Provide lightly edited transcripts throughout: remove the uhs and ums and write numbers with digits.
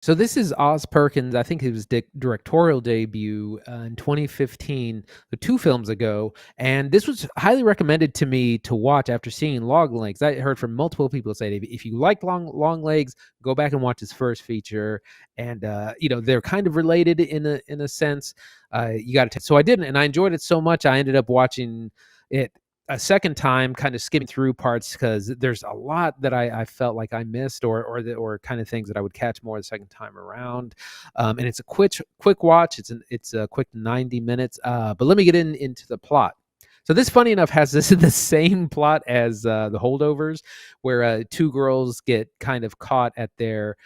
So this is Oz Perkins. I think it was directorial debut in 2015, so 2 films ago. And this was highly recommended to me to watch after seeing Long Legs. I heard from multiple people say if you like Long Legs, go back and watch his first feature. And they're kind of related in a sense. You got to. So I didn't, and I enjoyed it so much. I ended up watching it a second time, kind of skipping through parts because there's a lot that I felt like I missed, or kind of things that I would catch more the second time around. And it's a quick watch. It's a quick 90 minutes. But let me get into the plot. So this, funny enough, has this the same plot as The Holdovers, where 2 girls get kind of caught at their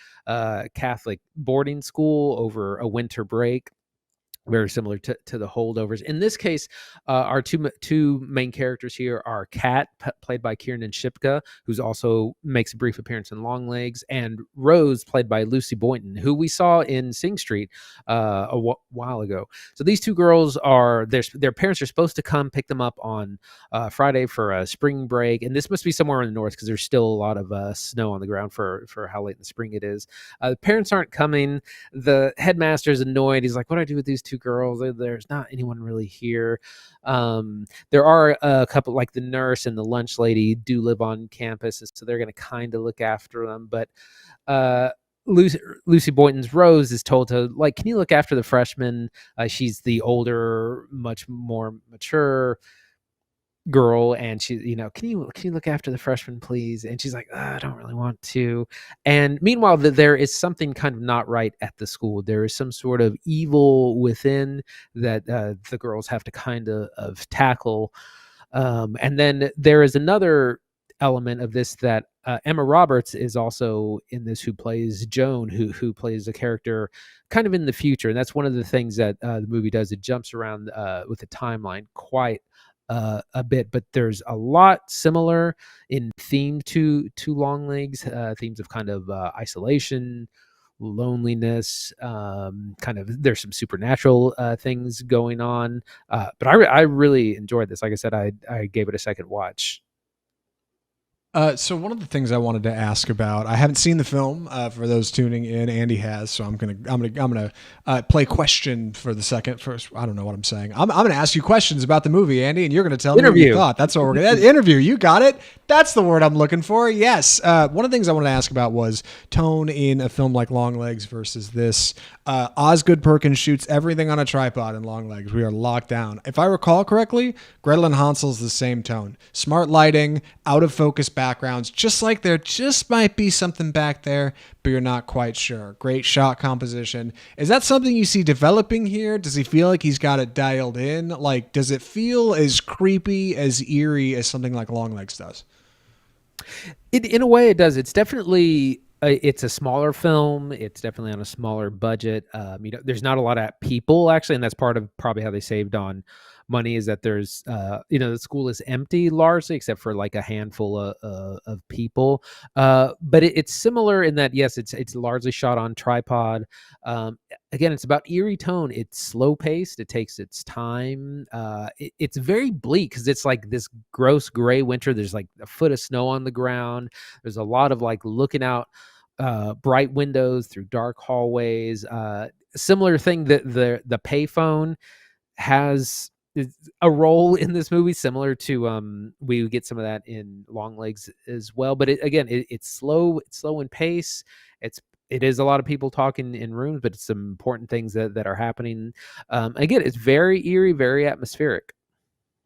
Catholic boarding school over a winter break, very similar to The Holdovers. In this case, our two main characters here are Kat, played by Kiernan Shipka, who's also makes a brief appearance in Long Legs, and Rose, played by Lucy Boynton, who we saw in Sing Street while ago. So these 2 girls their parents are supposed to come pick them up on Friday for a spring break, and this must be somewhere in the north because there's still a lot of snow on the ground for how late in the spring it is. The parents aren't coming. The headmaster's annoyed. He's like, "What do I do with these 2 girls? There's not anyone really here." There are a couple, like the nurse and the lunch lady, do live on campus, so they're going to kind of look after them. But Lucy Boynton's Rose is told to, like, can you look after the freshman? She's the older, much more mature girl, and she, can you look after the freshman, please? And she's like, I don't really want to. And meanwhile, there is something kind of not right at the school. There is some sort of evil within that the girls have to kind of tackle. And then there is another element of this that Emma Roberts is also in this, who plays Joan, who plays a character kind of in the future. And that's one of the things that the movie does. It jumps around with the timeline quite a bit, but there's a lot similar in theme to Long Legs, themes of kind of isolation, loneliness, kind of there's some supernatural things going on. But I really enjoyed this. Like I said, I gave it a second watch. So one of the things I wanted to ask about, I haven't seen the film. For those tuning in, Andy has, so I'm gonna play question for the second. First, I don't know what I'm saying. I'm gonna ask you questions about the movie, Andy, and you're gonna tell me what you thought. That's what we're gonna interview. You got it. That's the word I'm looking for. Yes. One of the things I wanted to ask about was tone in a film like Long Legs versus this. Osgood Perkins shoots everything on a tripod in Long Legs. We are locked down. If I recall correctly, Gretel and Hansel's the same tone. Smart lighting, out of focus backgrounds, just like there just might be something back there, but you're not quite sure. Great shot composition. Is that something you see developing here? Does he feel like he's got it dialed in? Like, does it feel as creepy, as eerie as something like Long Legs does? In a way, it does. It's definitely it's a smaller film. It's definitely on a smaller budget. There's not a lot of people actually, and that's part of probably how they saved on money, is that there's the school is empty largely except for like a handful of people. But it's similar in that, yes, it's largely shot on tripod. Again, it's about eerie tone. It's slow paced. It takes its time. It's very bleak because it's like this gross gray winter. There's like a foot of snow on the ground. There's a lot of like looking out bright windows through dark hallways. Similar thing that the payphone has a role in this movie, similar to we get some of that in Long Legs as well. But it's slow. It's slow in pace. It is a lot of people talking in rooms, but it's some important things that are happening. Again, it's very eerie, very atmospheric.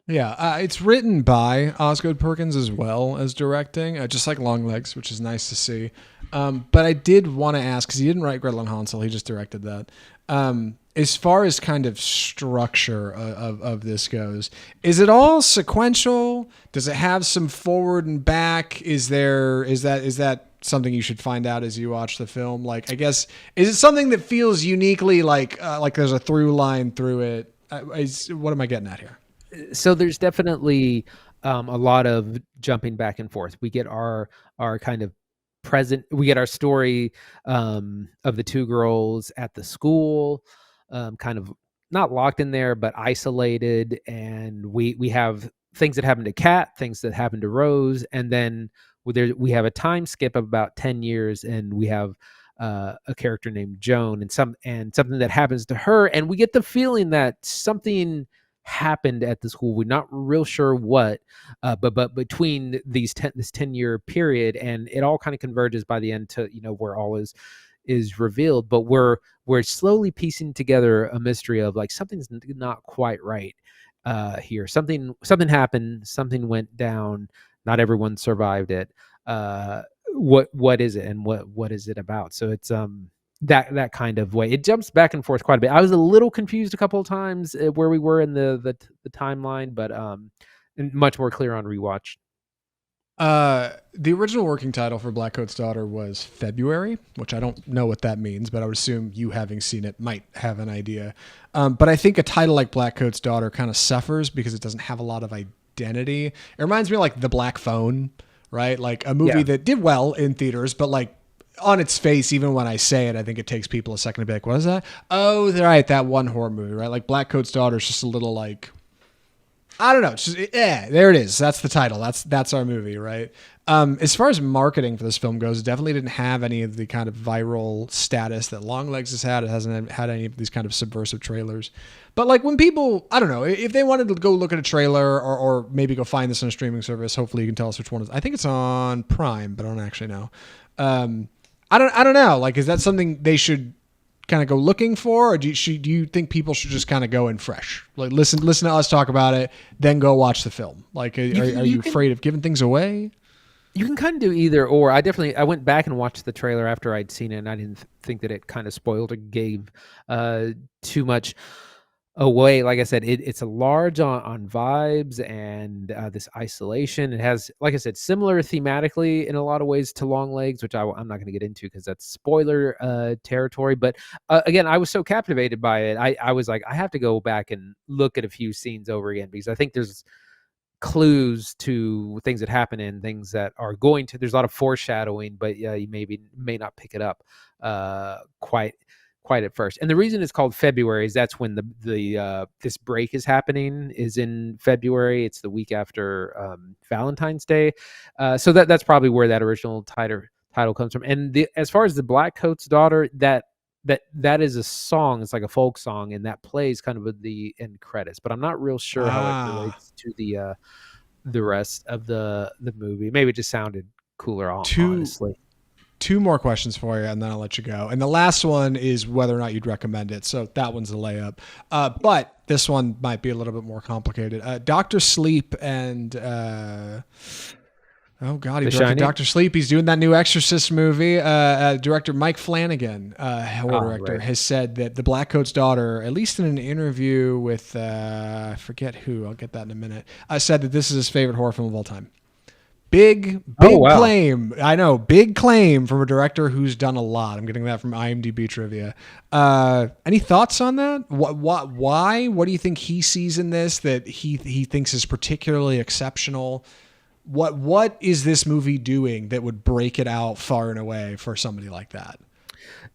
Yeah, it's written by Osgood Perkins as well as directing, just like Long Legs, which is nice to see. But I did want to ask, because he didn't write Gretel and Hansel, he just directed that. As far as kind of structure of this goes, is it all sequential? Does it have some forward and back? Is that something you should find out as you watch the film? Like, I guess, is it something that feels uniquely like there's a through line through it? What am I getting at here? So there's definitely a lot of jumping back and forth. We get our kind of present. We get our story of the 2 girls at the school, kind of not locked in there, but isolated. And we have things that happen to Kat, things that happen to Rose, and then we have a time skip of about 10 years, and we have a character named Joan, and something that happens to her, and we get the feeling that something happened at the school. We're not real sure what, but between this 10-year period, and it all kind of converges by the end to where all is revealed. But we're slowly piecing together a mystery of like something's not quite right here. Something happened. Something went down. Not everyone survived it. What is it, and what is it about? So it's that kind of way. It jumps back and forth quite a bit. I was a little confused a couple of times where we were in the timeline, but much more clear on rewatch. The original working title for Blackcoat's Daughter was February, which I don't know what that means, but I would assume you, having seen it, might have an idea. But I think a title like Blackcoat's Daughter kind of suffers because it doesn't have a lot of identity. It reminds me of like The Black Phone, right? Like a movie that did well in theaters, but like on its face, even when I say it, I think it takes people a second to be like, what is that? Oh, right, that one horror movie, right? Like Blackcoat's Daughter is just a little like, I don't know. It's just, there it is. That's the title. That's our movie, right? As far as marketing for this film goes, it definitely didn't have any of the kind of viral status that Longlegs has had. It hasn't had any of these kind of subversive trailers. But like when people, I don't know, if they wanted to go look at a trailer or maybe go find this on a streaming service, hopefully you can tell us which one it is. I think it's on Prime, but I don't actually know. I don't know. Like, is that something they should kind of go looking for, or do you think people should just kind of go in fresh, like listen to us talk about it, then go watch the film? Like, are you afraid of giving things away? You can kind of do either or. I went back and watched the trailer after I'd seen it, and I didn't think that it kind of spoiled or gave too much away. Like I said, it's a large on vibes and this isolation. It has, like I said, similar thematically in a lot of ways to Longlegs, which I'm not going to get into because that's spoiler territory. But again, I was so captivated by it. I was like, I have to go back and look at a few scenes over again because I think there's clues to things that happen and things that are going to. There's a lot of foreshadowing, but you may not pick it up quite at first. And the reason it's called February is that's when the this break is happening, is in February. It's the week after Valentine's Day, so that's probably where that original title comes from. And as far as the Blackcoat's Daughter, that is a song. It's like a folk song, and that plays kind of at the end credits. But I'm not real sure how it relates to the rest of the movie. Maybe it just sounded cooler, honestly. Two more questions for you, and then I'll let you go. And the last one is whether or not you'd recommend it. So that one's a layup. But this one might be a little bit more complicated. Dr. Sleep and oh God, he directed Dr. Sleep. He's doing that new Exorcist movie. Director Mike Flanagan, horror director, has said that The Blackcoat's Daughter, at least in an interview with I forget who, I'll get that in a minute, said that this is his favorite horror film of all time. Big claim. I know, big claim from a director who's done a lot. I'm getting that from IMDb trivia. Any thoughts on that? Why? What do you think he sees in this that he thinks is particularly exceptional? What is this movie doing that would break it out far and away for somebody like that?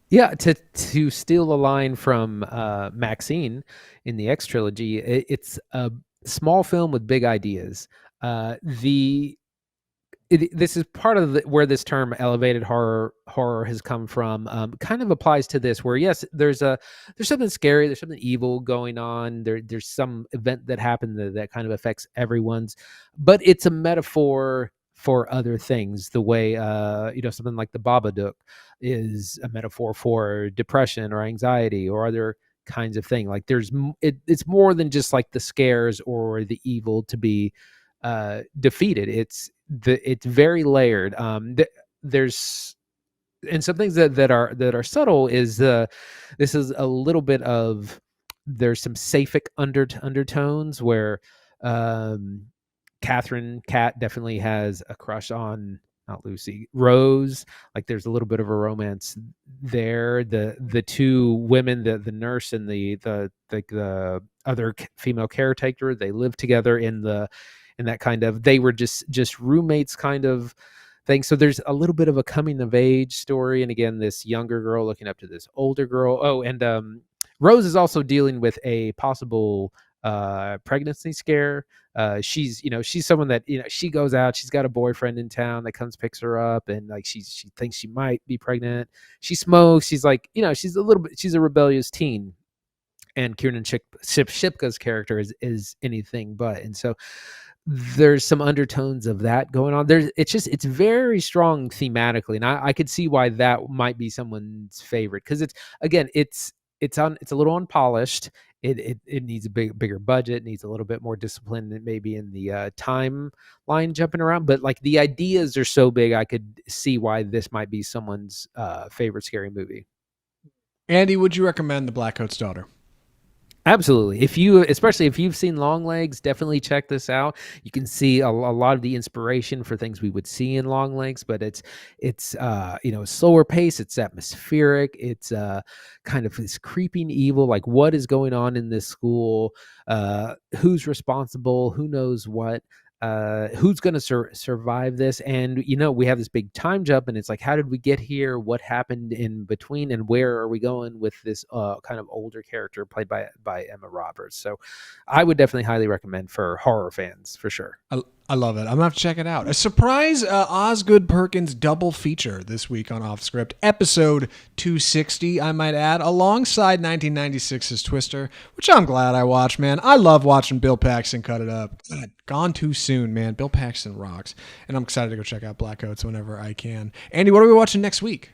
Yeah, to steal a line from Maxine in the X trilogy, it's a small film with big ideas. This is part of where this term elevated horror has come from. Kind of applies to this, where yes, there's something scary, there's something evil going on. There's some event that happened that kind of affects everyone's, but it's a metaphor for other things. The way something like the Babadook is a metaphor for depression or anxiety or other kinds of thing. Like it's more than just like the scares or the evil to be defeated. It's very layered. There's and some things that are subtle is this is a little bit of, there's some sapphic undertones where Kat definitely has a crush on, not Lucy, Rose. Like there's a little bit of a romance there. The two women, the nurse and the other female caretaker, they live together in that kind of, they were just roommates kind of thing. So there's a little bit of a coming of age story, and again, this younger girl looking up to this older girl. Oh, and Rose is also dealing with a possible pregnancy scare. She's someone that she goes out. She's got a boyfriend in town that comes picks her up, and like she thinks she might be pregnant. She smokes. She's like she's a rebellious teen, and Shipka's character is anything but. And so there's some undertones of that going on. It's very strong thematically, and I could see why that might be someone's favorite, because it's a little unpolished. It needs a bigger budget, needs a little bit more discipline than maybe in the timeline jumping around. But like the ideas are so big, I could see why this might be someone's favorite scary movie. Andy, would you recommend The Blackcoat's Daughter? Absolutely. Especially if you've seen Longlegs, definitely check this out. You can see a lot of the inspiration for things we would see in Longlegs, but it's slower pace. It's atmospheric. It's kind of this creeping evil. Like, what is going on in this school? Who's responsible? Who knows what? Who's going to survive this? And we have this big time jump, and it's like, how did we get here? What happened in between, and where are we going with this kind of older character played by Emma Roberts? So I would definitely highly recommend for horror fans, for sure. I love it. I'm going to have to check it out. A surprise Osgood Perkins double feature this week on Off Script. Episode 260, I might add, alongside 1996's Twister, which I'm glad I watched, man. I love watching Bill Paxton cut it up. God, gone too soon, man. Bill Paxton rocks. And I'm excited to go check out Blackcoats whenever I can. Andy, what are we watching next week?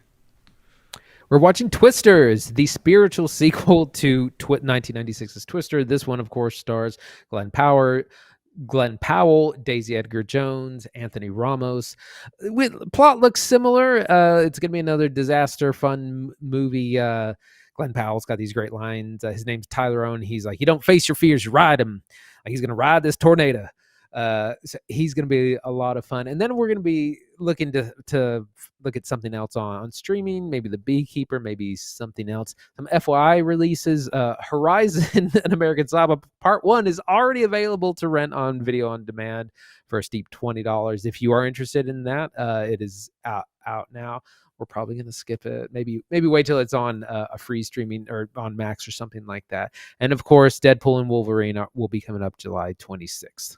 We're watching Twisters, the spiritual sequel to 1996's Twister. This one, of course, stars Glenn Powell, Daisy Edgar Jones, Anthony Ramos. Plot looks similar. It's going to be another disaster fun movie. Glenn Powell's got these great lines. His name's Tyler Owen. He's like, you don't face your fears, you ride them. Like, he's going to ride this tornado. So he's going to be a lot of fun. And then we're going to be looking to look at something else on streaming, maybe The Beekeeper, maybe something else. Some FYI releases. Horizon An American Saga Part 1 is already available to rent on video on demand for a steep $20. If you are interested in that, it is out now. We're probably going to skip it. Maybe wait till it's on a free streaming or on Max or something like that. And of course, Deadpool and Wolverine will be coming up July 26th.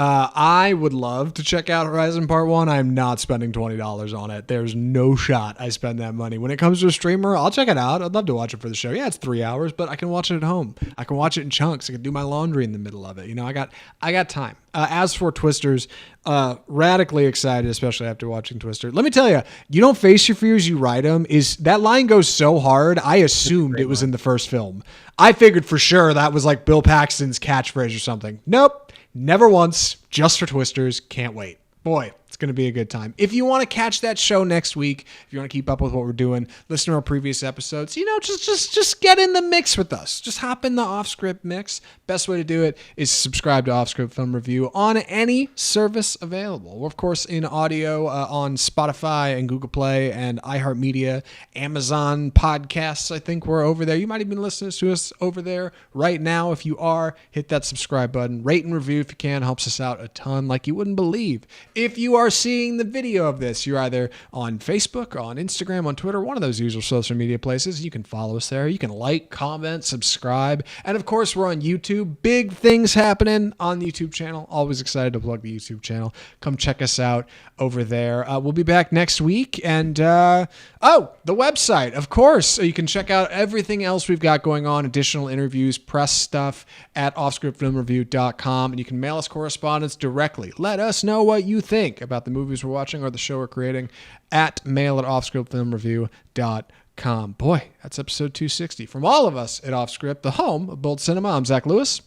I would love to check out Horizon Part 1. I'm not spending $20 on it. There's no shot I spend that money. When it comes to a streamer, I'll check it out. I'd love to watch it for the show. Yeah, it's 3 hours, but I can watch it at home. I can watch it in chunks. I can do my laundry in the middle of it. I got time. As for Twisters, radically excited, especially after watching Twister. Let me tell you, you don't face your fears, you ride them. That line goes so hard, I assumed it was in the first film. I figured for sure that was like Bill Paxton's catchphrase or something. Nope. Never once, just for Twisters. Can't wait. Boy, it's going to be a good time. If you want to catch that show next week, if you want to keep up with what we're doing, listen to our previous episodes, just get in the mix with us. Just hop in the Off-Script mix. Best way to do it is subscribe to Off-Script Film Review on any service available. We're, of course, in audio on Spotify and Google Play and iHeartMedia, Amazon Podcasts. I think we're over there. You might even listen to us over there right now. If you are, hit that subscribe button. Rate and review if you can. Helps us out a ton like you wouldn't believe. If you are seeing the video of this, you're either on Facebook, on Instagram, on Twitter, one of those usual social media places. You can follow us there. You can like, comment, subscribe. And of course, we're on YouTube. Big things happening on the YouTube channel. Always excited to plug the YouTube channel. Come check us out over there. We'll be back next week. And, the website, of course. You can check out everything else we've got going on, additional interviews, press stuff at offscriptfilmreview.com. And you can mail us correspondence directly. Let us know what you think about the movies we're watching or the show we're creating at mail@offscriptfilmreview.com. Boy, that's episode 260. From all of us at Offscript, the home of Bold Cinema, I'm Zach Lewis.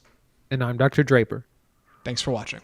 And I'm Dr. Draper. Thanks for watching.